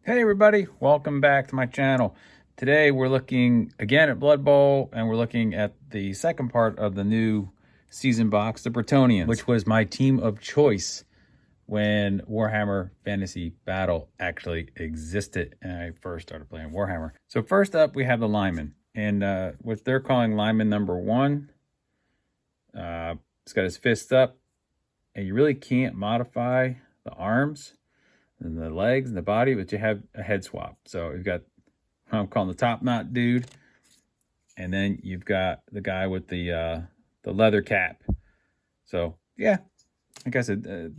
Hey everybody, welcome back to my channel. Today we're looking again at Blood Bowl, and we're looking at the second part of the new season box, the Bretonnians, which was my team of choice when Warhammer Fantasy Battle actually existed and I first started playing Warhammer. So first up we have the lineman, and what they're calling lineman number 1. He's got his fist up, and you really can't modify the arms and the legs and the body, but you have a head swap. So you've got what I'm calling the top knot dude, and then you've got the guy with the leather cap. So yeah, like I said,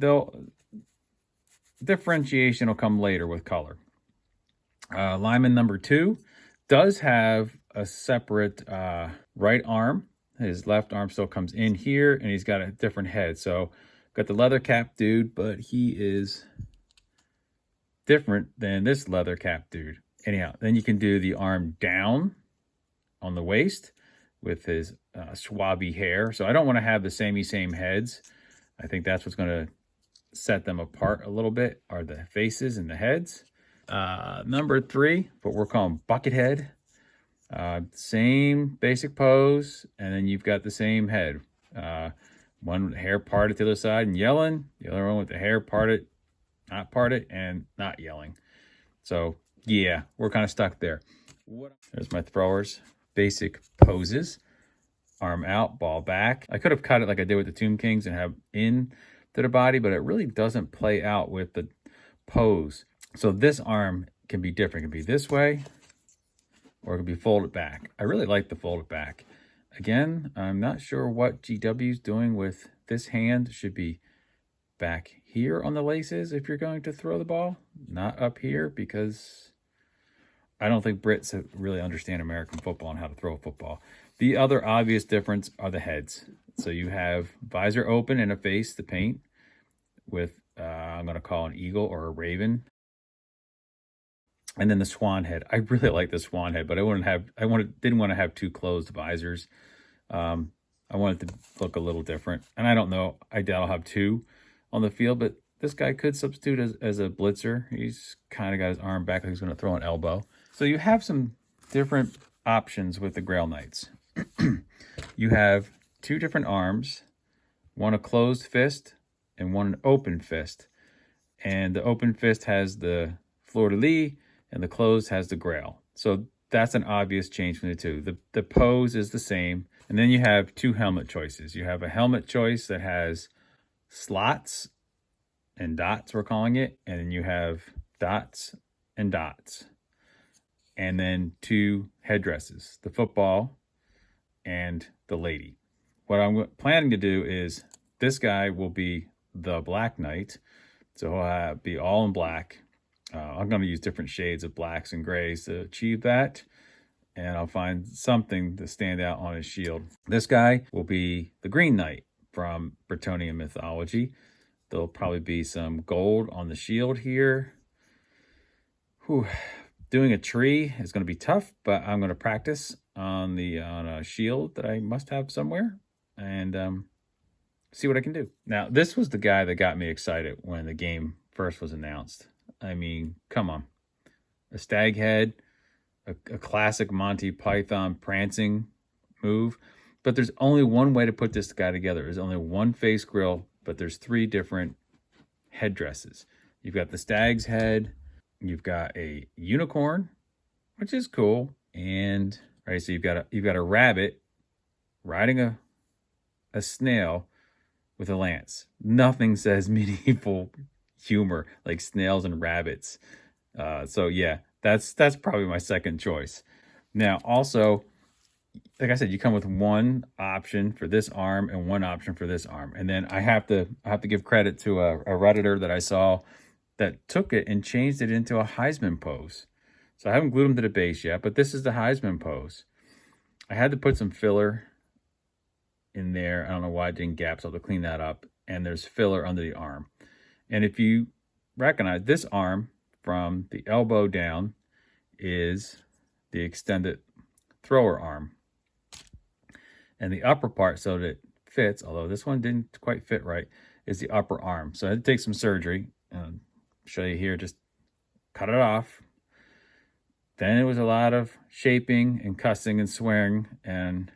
differentiation will come later with color. Lineman number 2 does have a separate right arm. His left arm still comes in here, and he's got a different head. So got the leather cap dude, but he is different than this leather cap dude. Anyhow, then you can do the arm down on the waist with his swabby hair. So I don't want to have the same heads. I think that's what's going to set them apart a little bit, are the faces and the heads. Number 3, what we're calling bucket head. Same basic pose, and then you've got the same head. One with the hair parted to the other side and yelling, the other one with the hair parted, not parted, and not yelling. So yeah, we're kind of stuck there. There's my throwers. Basic poses. Arm out, ball back. I could have cut it like I did with the Tomb Kings and have in to the body, but it really doesn't play out with the pose. So this arm can be different. It can be this way, or it can be folded back. I really like the folded back. Again, I'm not sure what GW is doing with this hand. It should be back here on the laces if you're going to throw the ball, not up here, because I don't think Brits really understand American football and how to throw a football. The other obvious difference are the heads. So you have visor open and a face to paint with, I'm going to call an eagle or a raven. And then the swan head. I really like the swan head, but didn't want to have 2 closed visors. I wanted to look a little different. And I don't know, I doubt I'll have 2 on the field, but this guy could substitute as a blitzer. He's kind of got his arm back like he's going to throw an elbow. So you have some different options with the Grail Knights. You have 2 different arms, one a closed fist and one an open fist. And the open fist has the fleur-de-lis, and the closed has the Grail. So that's an obvious change from the 2. The pose is the same. And then you have 2 helmet choices. You have a helmet choice that has slots and dots, we're calling it. And then you have dots and dots. And then 2 headdresses, the football and the lady. What I'm planning to do is this guy will be the Black Knight. So he'll be all in black. I'm going to use different shades of blacks and grays to achieve that. And I'll find something to stand out on his shield. This guy will be the Green Knight from Bretonnian mythology. There'll probably be some gold on the shield here. Whew. Doing a tree is going to be tough, but I'm going to practice on a shield that I must have somewhere and see what I can do. Now, this was the guy that got me excited when the game first was announced. I mean, come on. A stag head, a classic Monty Python prancing move. But there's only one way to put this guy together. There's only one face grill, but there's 3 different headdresses. You've got the stag's head, you've got a unicorn, which is cool, and right, so you've got a rabbit riding a snail with a lance. Nothing says medieval humor like snails and rabbits. So yeah, that's probably my second choice. Now, also, like I said, you come with one option for this arm and one option for this arm. And then I have to give credit to a Redditor that I saw that took it and changed it into a Heisman pose. So I haven't glued them to the base yet, but this is the Heisman pose. I had to put some filler in there. I don't know why it didn't gap, so I'll have to clean that up. And there's filler under the arm. And if you recognize, this arm from the elbow down is the extended thrower arm. And the upper part, so that it fits, although this one didn't quite fit right, is the upper arm. So it takes some surgery. Show you here just cut it off. Then it was a lot of shaping and cussing and swearing and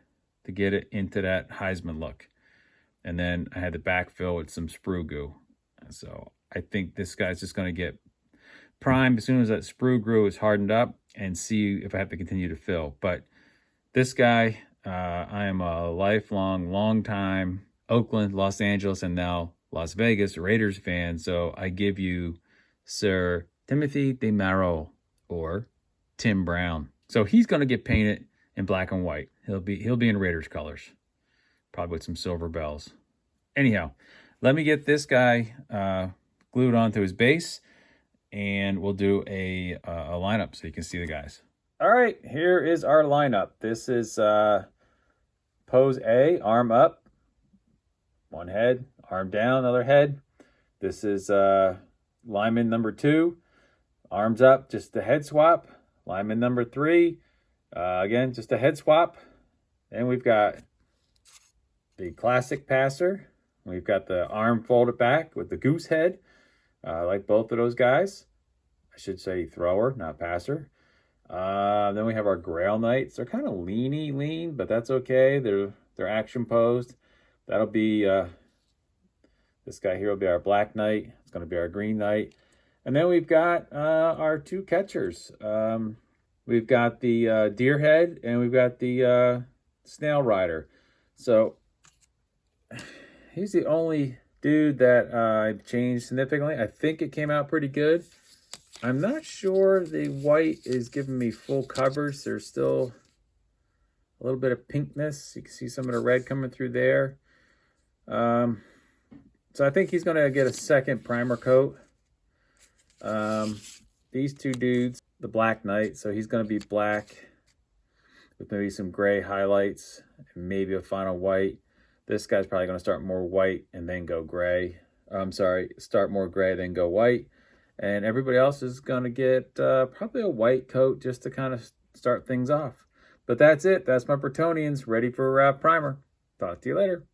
to get it into that Heisman look. And then I had to backfill with some sprue-goo. So I think this guy's just going to get primed as soon as that sprue-goo is hardened up and see if I have to continue to fill. But this guy, I am a lifelong, long time Oakland, Los Angeles, and now Las Vegas Raiders fan. So I give you Sir Timothy DeMaro, or Tim Brown. So he's going to get painted in black and white. He'll be in Raiders colors, probably with some silver bells. Anyhow, let me get this guy glued onto his base, and we'll do a lineup so you can see the guys. All right, here is our lineup. This is pose A, arm up, one head, arm down, another head. This is lineman number 2, arms up, just a head swap. Lineman number 3, again, just a head swap. And we've got the classic passer. We've got the arm folded back with the goose head, like both of those guys. I should say thrower, not passer. Then we have our Grail Knights. They're kind of lean, but that's okay. They're action posed. That'll be, this guy here will be our Black Knight. It's going to be our Green Knight. And then we've got our 2 catchers. We've got the Deer Head, and we've got the Snail Rider. So he's the only dude that I've changed significantly. I think it came out pretty good. I'm not sure the white is giving me full coverage. There's still a little bit of pinkness. You can see some of the red coming through there. So I think he's going to get a second primer coat. These 2 dudes, the Black Knight, so he's going to be black with maybe some gray highlights and maybe a final white. This guy's probably going to start more white and then go gray. I'm sorry, start more gray, then go white. And everybody else is going to get probably a white coat just to kind of start things off. But that's it. That's my Bretonnians ready for primer. Talk to you later.